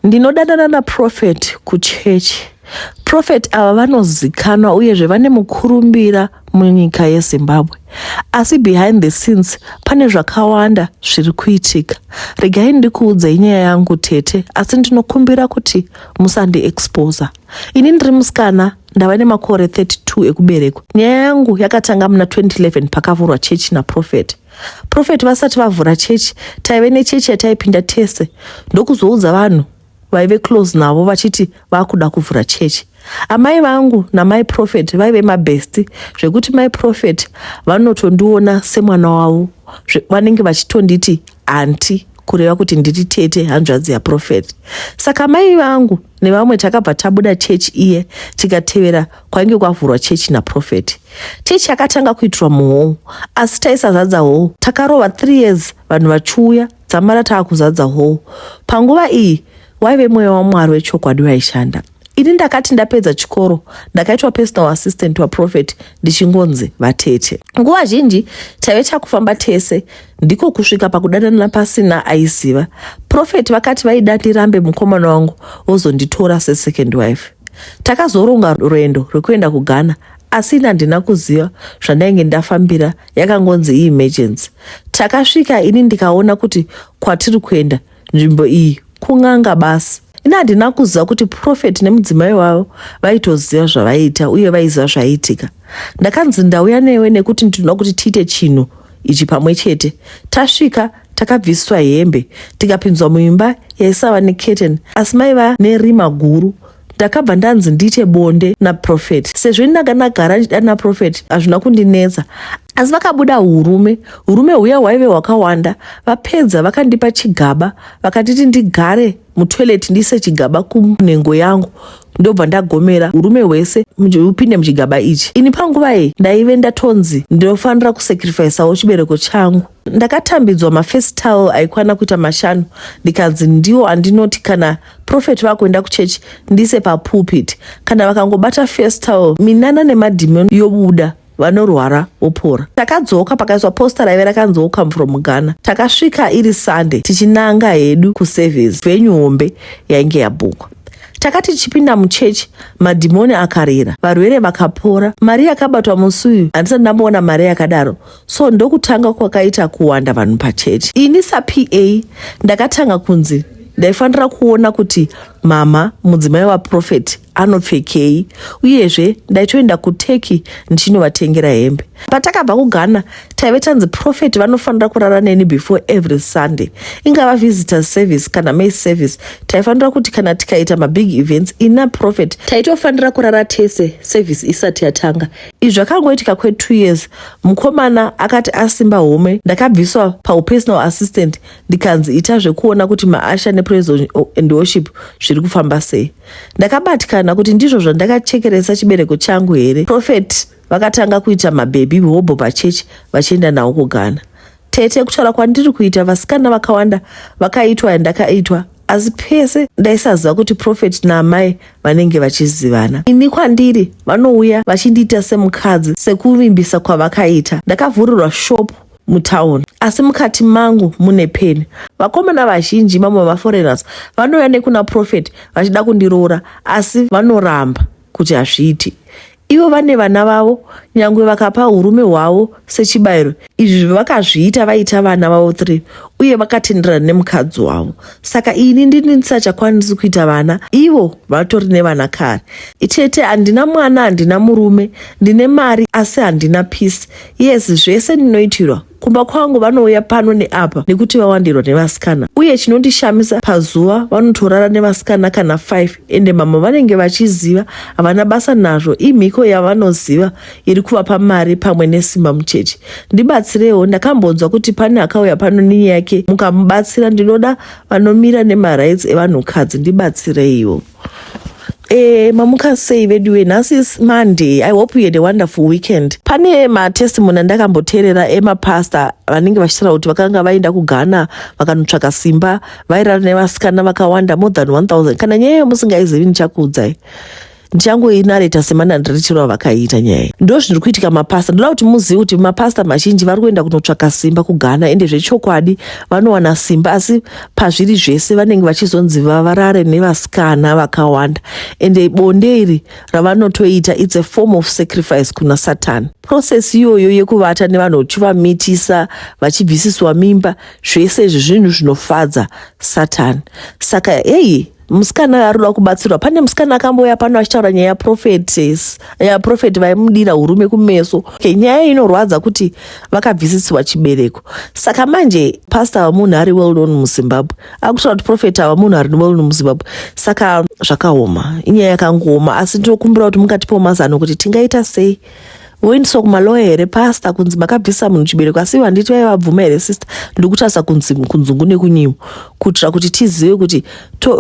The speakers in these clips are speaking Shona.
Ndinodanana naProfeti kuchechi. Profeti ava vanozikanwa uyezve vane mukurumbira munyika yeZimbabwe. Asi behind the scenes pane zvakawanda zviri kuitika. Regai ndikuudzei nyaya yangu tete, asi ndinokumbira kuti musandi-exposa. Ini ndiri musikana, ndava nemakore 32 ekuberekwa. Nyaya yangu yakatanga muna 2011 pakavhurwa chechi naProfeti. Profeti vasati vavhura chechi, taive nechechi yataipinda tese. Ndokuzoudza vanhu vaive close navo vachiti vakuda kuvhura chechi. Amai vangu namai Profeti vaive mabesti zvekuti mai Profeti vanotondiona semwana wavo. Vanenge vachitonditi anti, kureva kuti ndiri tete hanzvadzi yaProfeti. Saka mai vangu nevamwe takabva tabuda chechi iye tikatevera kwainge kwavhurwa chechi naProfeti. Chechi yakatanga kuitirwa muHall, asi taisazadza Hall. Takarova 3 years vanhu vachiuya dzamara taakuzadza Hall. Panguva iyi waive mweya waMwari wechokwadi waishanda. Ini ndakati ndapedza chikoro ndakaitwa personal assistant waProfeti ndichingonzi vatete. Nguva zhinji taive takufamba tese, ndiko kusvika pakudanana pasina aiziva. Profeti vakati vaida ndirambe mukomana wangu vozonditora second wife. Takazoronga rwendo rwekuenda kuGhana, asi ina handina kuziva zvandainge ndafambira, yakangonzi emergency. Takasvika ini ndikaona kuti kwatiri kuenda nzvimbo iyi kun'anga basi. Ina handina kuziva kuti Profeti nemudzimai wavo vaitoziva zvavaiita uye vaiziva zvaiitika. Ndakanzi ndauya newe nekuti ndinoda kuti tiite chinhu ichi pamwe chete. Tasvika takabviswa hembe tikapinzwa muimba yaisava necurtain asi maiva nerima guru. Ndakabva ndanzi ndiite bonde naProfeti. Sezvo ndakagara ndichida naProfeti hazvina kundinetsa. Asi vakabuda hurume huya hwaive hwakawanda. Vapedza vakandipa chigaba vakatiti ndigare mutoilet ndiise chigaba kunhengo yangu. Ndobva ndagomera hurume hwese upinde muchigaba ichi. Ini panguva iyi ndaive ndatonzi ndinofanira kusacrificeawo chibereko changu. Ndakatambidzwa mafirst towel aikwana kuita 5. Ndikanzi ndiwo andinoti kana Profeti vakuenda kuchechi ndiise papulpit. Kana vakangobata first towel minana nemadhimoni yobuda, vanorwara vopora. Takadzoka pakaiswa posta raive rakanzi from Ghana. Takasvika iri Sunday tichinanga hedu kuservice venue hombe yainge yabhukwa. Takati tichipinda muchechi madhimoni akarira, varwere vakapora. Mari yakabatwa musi uyu handisati ndamboona mari yakadaro. So ndokutanga kwakaita kuwanda vanhu pachechi. Ini saPA ndakatanga kunzi ndaifanira kuona kuti mama mudzimai waProfeti anopfekei, uyezve ndaitoenda kuTurkey ndichinovatengera hembe. Patakabva kuGhana taive tanzi Profeti vanofanira kurara neni before every Sunday. Ingava visitors service kana main service. Taifanira kuti kana tikaita mabig events ina Profeti taitofanira kurara tese service isati yatanga. Izvi zvakangoitika 2 years. Mukomana akati asimba home, ndakabviswa paupersonal assistant ndikanzi ita zvekuona kuti maasha nepraise and worship zviri kufamba sei. Ndakabatikana kuti ndizvo zvandakachekeresa chibereko changu here. Profeti vakatanga kuita mabhebi hobho pachechi vachienda nawo kuGhana. Tete kutaura kwandiri kuita vasikana vakawanda vakaitwa yandakaitwa, asi pese ndaisaziva kuti Profeti naamai vanenge vachizivana. Ini kwandiri vanouya vachindiita semukadzi sekuvimbisa kwavakaita. Ndakavhurirwa shop mutown, asi mukati mangu mune peni. Vakomana vazhinji mamwe vaforeigners vanouya nekuna Profeti vachida kundiroora, asi vanoramba kuti hazviiti. Ivo vane vana vavo, nyangwe vakapa hurume hwavo sechibayiro. Izvi vakazviita vaita vana vavo 3 uye vakatenderana nemukadzi wavo. Saka ini ndini ndisachakwanisi kuita vana, ivo vatori nevana kare. Itete handina mwana, handina murume, ndine mari asi handina peace. Yes, zvese ndinoitirwa. Kumba kwangu vanouya pano neapa nekuti vawandirwa nevasikana. Uye chinondishamisa pazuva vanotorara nevasikana kana 5 ende mama vanenge vachiziva havana basa nazvo. Imhiko yavanoziva iri kuvapa mari pamwe nesimba muchechi. Ndibatsirewo, ndakambonzwa kuti pane akauya pano ninyi yake mukamubatsira. Ndinoda vanomira nemarights evanhukadzi, ndibatsireiwo. Mamukasei vedu, nhasi is Monday. I hope you had a wonderful weekend. Pane matestimony ndakamboteerera emapasta vanenge vachitaura kuti vakanga vaenda kuGhana vakanotsvaka simba, vairara nevasikana vakawanda more than 1000. Kana nyaya musingaizivini chakuudzai. ndichangoinareta semanandirecherwa vakaita nyaya. Ndo zviri kuitika mapasta. Ndoda kuti muzive kuti mapasta mazhinji vari kuenda kunotsvaka simba kuGhana, ende zvechokwadi vanowana simba, asi pazviri zvese vanenge vachizonzi vavarare nevasikana vakawanda. Ende bonde iri ravanotoita it's a form of sacrifice kuna Satan. Process iyoyo yekuvata nevanhu uchivamitisa vachibvisiswa mimba, zvese izvi zvinhu zvinofadza Satan. Saka musikana ari kuda kubatsirwa. Pane musikana akambouya pano achitaura nyaya yaprofeti vaimudira hurume kumeso. Nyaya inorwadza kuti vakabvisiswa chibereko. Saka manje pastor wamunhu ari well known muZimbabwe akutaura kuti profeti wamunhu ari well known muZimbabwe. Saka zvakaoma, inyaya yakangooma, asi ndinokumbira kuti mungatipawo mazano kuti tingaita sei. Woendeswa kumaloya here pastor kunzi makabvisa munhu chibereko, asi handiti vaivabvuma here sister. Ndikutarisa kunzungu nekunyimo kuitira kuti tizive kuti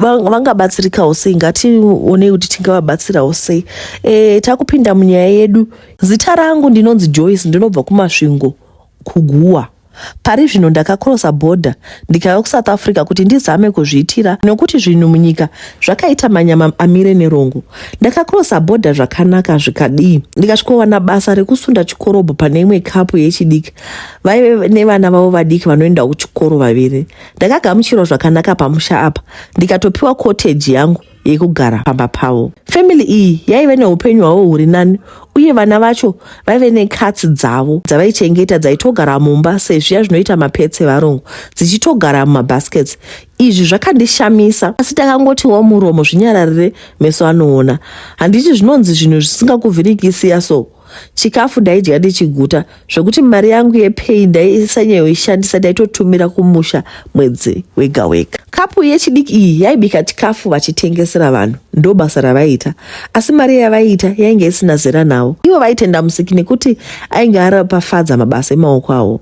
vangabatsirikawo sei, ngatione kuti tingavabatsirawo sei. Takupinda munyaya yedu. Zita rangu ndinonzi Joyce, ndinobva kumasvingo kuGuwa. Pari zvino ndakakrosa border ndikauya kuSouth Africa kuti ndizame kuzviitira, nokuti zvinhu munyika zvakaita manyama amire nerongo. Ndakakrosa border zvakanaka zvikadii, ndikasvikowana basa rekusunda chikorobho pane imwe kapu yechidiki. Vaive nevana vavo vadiki vanoenda kuchikoro vaviri. Ndakagamuchirwa zvakanaka pamusha apa, ndikatopiwa cottage yangu yekugara pamba pavo. Family iyi yaive neupenyu hwavo huri nani, uye vana vacho vaive nekatsi dzavo dzavaichengeta dzaitogara mumba sezviya zvinoita mapetse varungu, dzichitogara mumabaskets. Izvi zvakandishamisa, asi takangotiwo muromo zvinyararire meso anoona. Handiti zvinonzi zvinhu zvisingakuvhirikisi so. Chikafu ndaidya ndichiguta, zvokuti mari yangu yepei ndaisanyayoishandisa ndaitotumira kumusha mwedzi wega wega. Kapu yechidiki iyi yaibika chikafu vachitengesera vanhu, ndo basa ravaiita, asi mari yavaiita yainge isina zera navo. Ivo vaitenda Musiki nekuti ainge arapafadza mabasa emaoko avo.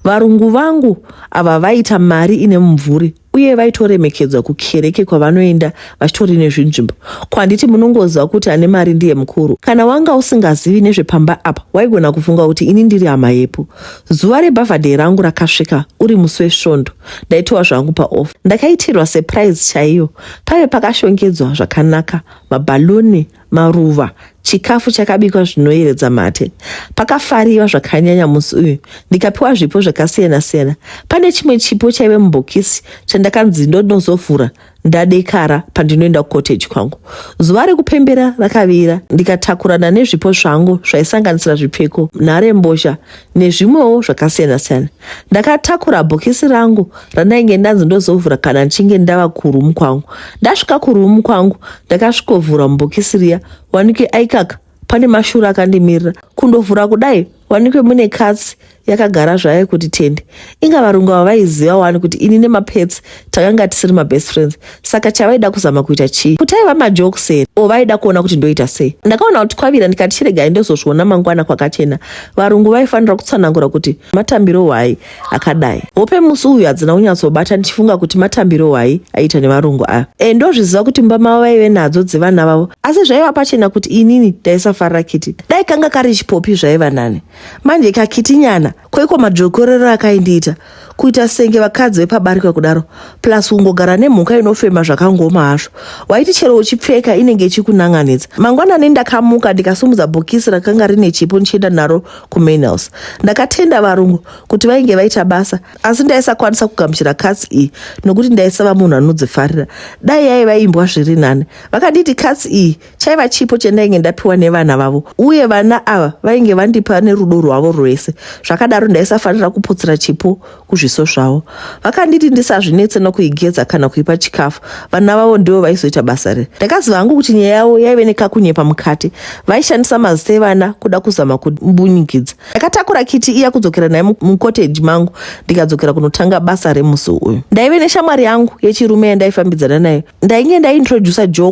Varungu vangu ava vaita mari ine mumvuri, uye vaitoremekedzwa kukereke kwavanoenda vachitori nezvinzvimbo. Kwanditi munongoziva kuti ane mari ndiye mukuru. Kana wanga usingazivi nezvepamba apa, waigona kufunga kuti ini ndiri hama yepo. Zuva rebhavhadhe rangu rakasvika uri musi wesvondo, ndaitowa zvangu paoff. Ndakaitirwa surprise chaiyo. Pave pakashongedzwa zvakanaka, mabhaluni, maruva, chikafu chakabikwa zvinoyevedza mate. Pakafariwa zvakanyanya musi uyu. Ndikapiwa zvipo zvakasiyana siyana. Pane chimwe chipo chaive mubhokisi chandakanzi ndonozovhura ndadekara pandinoenda kucottage kwangu. Zuva rekupembera rakavira, ndikatakurana nezvipo zvangu zvaisanganisira zvipfeko, nhare mbozha nezvimwewo zvakasiyana siyana. Ndakatakura bhokisi rangu randainge ndanzi ndozovhura kana ndichinge ndava kurumu kwangu. Ndasvika kurumu kwangu, ndakasvikovhura mubhokisi riya, wanike aikaka pane mashuru akandimirira. Kundovhura kudai, wanike mune katsi yakagara zvayo kuti tende. Inga varungu vavaiziva wani kuti ini nemapetsi takanga tisiri mabest friends. Saka chavaida kuzama kuita chii? Kuti aiva majokes here, vaida kuona kuti ndoita sei. Ndakaona kuti kwavira ndikati chiregai ndozozviona mangwana kwakachena. Varungu vaifanira kutsanangura kuti matambiro hwai akadai. Hope musi uyu hadzina kunyatsobata ndichifunga kuti matambiro hwai aita nevarungu aya. Ndozviziva kuti mbama vaive nadzo dzevana vavo, asi zvaiva pachena kuti inini ndaisafarira kiti. Dai kanga kari chipopi zvaiva nani. Manje kakiti nyana kweko madzokorero akaindiita kuita senge vakadzi vepabarika kudaro, plus ungogara nemhuka inofema zvakangoma hazvo. Waiti chero uchipfeka inenge ichikunanganidza. Mangwanani ndakamuka ndikasumudza bhokisi rakanga rine chipo ndichienda naro kumain house. Ndakatenda varungu kuti vainge vaita basa, asi ndaisakwanisa kugamuchira katsi iyi nokuti ndaisava munhu anodzifarira. Dai yaiva imbwa zviri nani. Vakanditi katsi iyi chaiva chipo chandainge ndapiwa nevana vavo, uye vana ava vainge vandipa nerudo rwavo rwese. Zvakadaro ndaisafanira kuputsira chipo kuzviso zvavo. Vakanditi ndisazvinetse nokuigedza kana kuipa chikafu, vana vavo ndivo vaizoita basa riri. Ndakaziva hangu kuti nyaya yavo yaive nekakunyepa mukati. Vaishandisa mazita evana kuda kuzama kumbunyikidza. Ndakatakura kiti iya kudzokera naye mucottage mangu, ndikadzokera kunotanga basa remusi uyu. Ndaive neshamwari yangu yechirume yandaifambidzana nayo. Ndainge ndaintrodusa Joe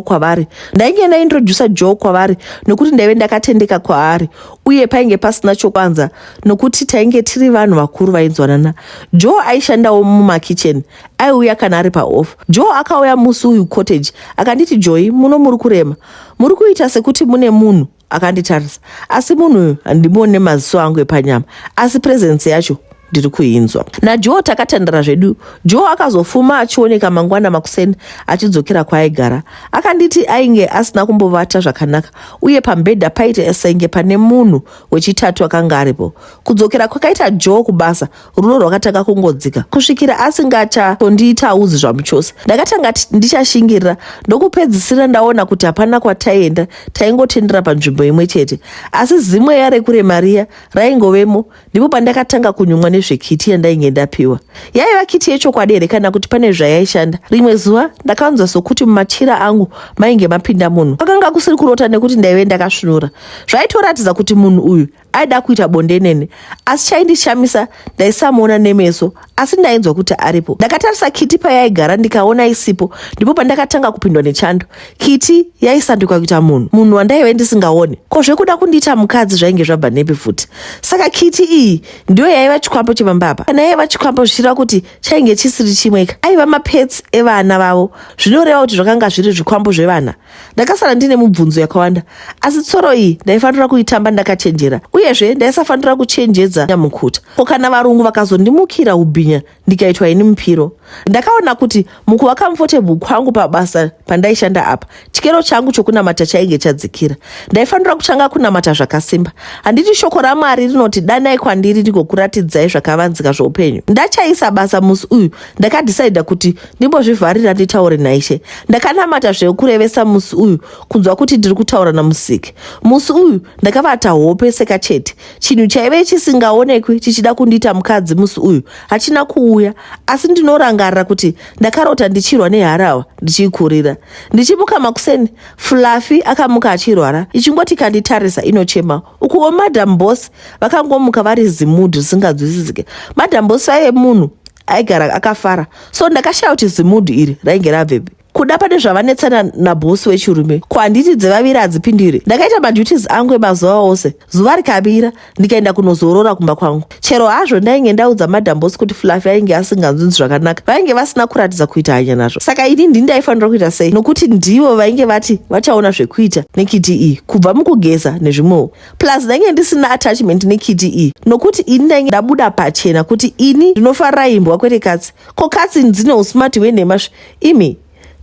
kwavari nokuti ndaive ndakatendeka kwaari, uye painge pasina chokwanza nokuti tainge tiri vanhu vakuru vainzwanana. Joe aishandawo mumakitchen, aiuya kana ari paoff. Joe akauya musi uyu cottage akanditi, Joy, muno muri kurema, muri kuita sekuti mune munhu. Akanditarisa, asi munhu uyu handimuone maziso angu epanyama, asi presence yacho ndiri kuinzwa. naJoe takatandara zvedu. Joe akazofuma achioneka mangwana makuseni achidzokera kwaaigara. Akanditi ainge asina kumbovata zvakanaka uye pambedha paita senge pane munhu wechitatu akanga aripo. Kudzokera kwakaita Joe kubasa rudo rwakatanga kungodzika kusvikira asingachatondiita udzi zvamuchose. ndakatanga ndichashingirira ndokupedzisira ndaona kuti hapana kwataienda, taingotendera panzvimbo imwe chete. Asi zimwe yarekure Maria raingovemo. Ndipo pandakatanga kunyumwa nezvekiti yandainge ndapiwa. Yaiva kiti yechokwadi here kana kuti pane zvayaishanda? Rimwe zuva ndakanzwa sokuti mumachira angu mainge mapinda munhu. Kwakanga kusiri kurota nekuti ndaive ndakasvinura. Zvaitoratidza kuti munhu uyu aida kuita bonde nene, asi chaindishamisa ndaisamuona nemeso, asi ndainzwa kuti aripo. Ndakatarisa kiti payaigara ndikaona isipo, ndipo pandakatanga kupindwa nechando. Kiti yaisanduka kuita munhu wandaive ndisingaone. Ko zvekuda kundiita mukadzi zvainge zvabva nepi futi. Saka kiti iyi ndiyo yaiva chikwambo chemambaba. Kana yaiva chikwambo zvichira kuti chainge chisiri chimweka. Aiva mapets evana vavo. Zvinoreva kuti zvakanga zviri zvikwambo zvevana. Ndakasara ndine mubvunzo yakawanda, asi tsoro iyi ndaifanira kuitamba ndakachenjera. Uyezve ndaisafanira kuchenjedza nyamukuta. Ko kana varungu vakazondimukira ubhinya ndikaitwa ini mupiro. Ndakaona kuti mukuva comfortable kwangu pabasa pandaishanda apa, chikero changu chokunamata chainge chadzikira. Ndaifanira kutanga kunamata zvakasimba. Handiti shoko raMwari rinoti danai kwandiri ndigokuratidzai zvakavanzika zvoupenyu. Ndachaisa basa musi uyu ndakadhisaidha kuti ndimbozvivharira nditaure naIshe. Ndakanamata zvekurevesa musi uyu kunzwa kuti ndiri kutaura naMusiki. Musi uyu ndakavata hope sekachete. Chinhu chaive chisingaonekwi chichida kundiita mukadzi musi uyu hachina kuuya, asi ndinorangarira kuti ndakarota ndichirwa neharahwa ndichikurira. Ndichimuka makuseni, Fluffy akamuka achirwara, ichingoti kanditarisa inochema. Ukuwo Madam Boss vakangomuka vari zimudhi risingadzwisisike. Madam Boss vaive munhu aigara akafara, so ndakashaya kuti zimudhi iri rainge rabvepi. Kuda pane zvavanetsana nabhosi wechirume, ko handiti dzevaviri hadzipindire. Ndakaita maduties angu emazuva ose. Zuva rikavira ndikaenda kunozorora kumba kwangu. Chero hazvo ndainge ndaudza Madam Boss kuti Fluffy ainge asinganzwinzi zvakanaka, vainge vasina kuratidza kuita hanya nazvo. Saka ini ndini ndaifanira kuita sei? Nokuti ndivo vainge vati vachaona zvekuita nekiti iyi kubva mukugeza nezvimwewo. Plus ndainge ndisina attachment nekiti iyi, nokuti ini ndainge ndabuda pachena kuti ini ndinofarira imbwa kwete katsi. Ko katsi dzine usmart hwenhema imi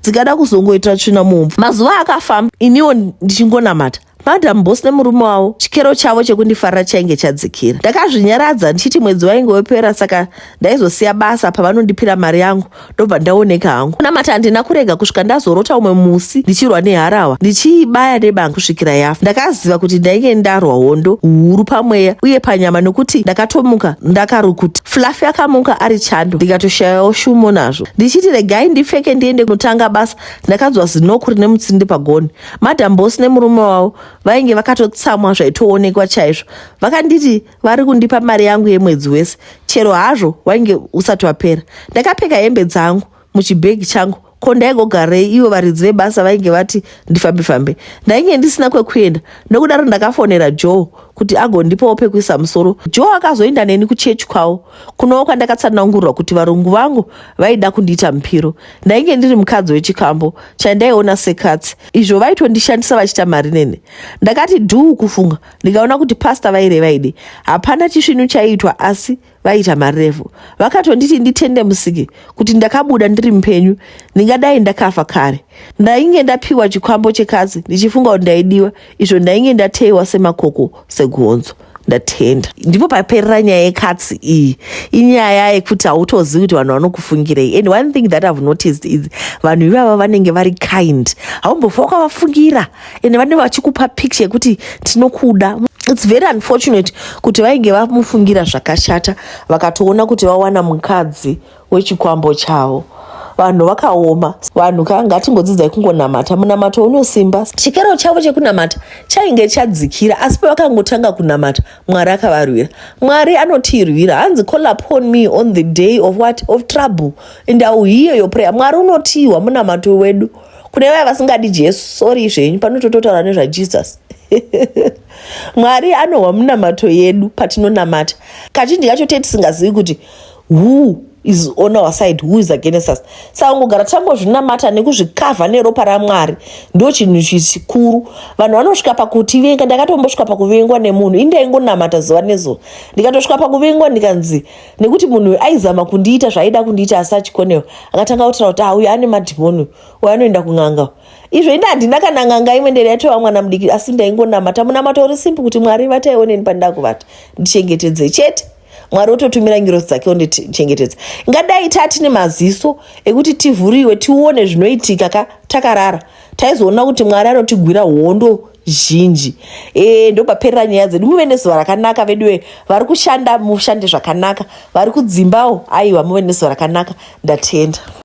dzikada kuzongoita tsvina mumvu. Mazuva akafamba iniwo ndichingonamata. Madam Boss nemurume wavo chikero chavo chekundifarira chainge chadzikira. Ndakazvinyaradza ndichiti mwedzi wainge wepera, saka ndaizosiya basa pavanondipira mari yangu ndobva ndaoneka hangu. Kunamata handina kurega kusvika ndazorota umwe musi ndichirwa neharahwa ndichiibaya nebanga kusvikira yafa. Ndakaziva kuti ndainge ndarwa hondo huru pamweya uye panyama, nokuti ndakatomuka ndakarukuta. Fluffy akamuka ari chando, ndikatoshayawo shumo nazvo. Ndichiti regai ndipfeke ndiende kunotanga basa, ndakanzwa zinokuri nemutsindi pagoni. Madam Boss nemurume wavo vainge vakatotsamwa zvaitoonekwa chaizvo. Vakanditi vari kundipa mari yangu yemwedzi wese, chero hazvo wainge usati wapera. Ndakapfeka hembe dzangu muchibhegi changu. Ko ndaigogarei ivo varidzi vebasa vainge vati ndifambe-fambe. Ndainge ndisina kwekuenda, nokudaro ndakafonera Joe kuti agondipawo pekuisa musoro. Joe akazoenda neni kuchechi kwavo, kunowo kwandakatsanangurwa kuti varungu vangu vaida kundiita mupiro. Ndainge ndiri mukadzi wechikambo chandaiona sekatsi. Izvo vaitondishandisa vachiita mari nene. Ndakati dhuu kufunga ndikaona kuti pasta vaireva ide hapana chisvinu chaiitwa, asi vaita marefu. Vakatonditi nditende Musiki kuti ndakabuda ndiri mpenyu ndingadai ndakafa kare. Ndainge ndapiwa chikwambo chekadzi ndichifunga kuti ndaidiwa, izvo ndainge ndateiwa semakoko seguonzo. Ndatenda. Ndipo paperera nyaya yekatsi iyi. Inyaya yekuti hautozivi kuti vanhu vanokufungirei. And one thing that I've noticed is vanhu ivava vanenge vari kind. Haumbofa wakavafungira. And vanenge vachikupa picture yekuti tinokuda. It's very unfortunate kuti vainge vamufungira zvakashata vakatoona kuti vawana mukadzi wechikwambo chavo. Vanhu vakaoma. Vanhu ngatingodzidzai kungonamata. Munamato unosimba. Chikero chavo chekunamata chainge chadzikira, asi pavakangotanga kunamata Mwari akavarwira. Mwari anotirwira. Hanzi call upon me on the day of what? Of trouble, and I will hear your prayer. Mwari unotiwa munamato wedu. Kune vaya vasingadi Jesu, sorry zvenyu, panototaura nezvaJesus. Mwari anohwa munamato yedu patinonamata. Kazhinji kacho tisingazivi kuti is on our side, who is against us. Saka kungogara tangozvinamata nekuzvikavha neropa raMwari ndo chinhu chikuru. Vanhu vanosvika pakutivenga. Ndakatombosvika pakuvengwa nemunhu indaingonamata zuva nezuva, ndikatosvika pakuvengwa ndikanzi nekuti munhu aizama kundiita zvaida kundiita asi achikonewa akatanga kutaura kuti uyu ane madhimoni, uyu anoenda kun'anga. Izvo ina handina kana n'anga imwe ndairatova mwana mudiki, asi ndaingonamata munamato uri simple kuti Mwari vataiwoneni pandida kuvata ndichengetedze chete. Mwari ototumira ngirozi dzake ondichengetedza. Ngadai tine maziso ekuti tivhuriwe tione zvinoitika takarara, taizoona kuti Mwari anotigwira hondo zhinji. Ndopaperera nyaya dzedu. Muve nezuva rakanaka veduwe vari kushanda, mushande zvakanaka, vari kudzimbawo aiwa muve nezuva rakanaka. Ndatenda.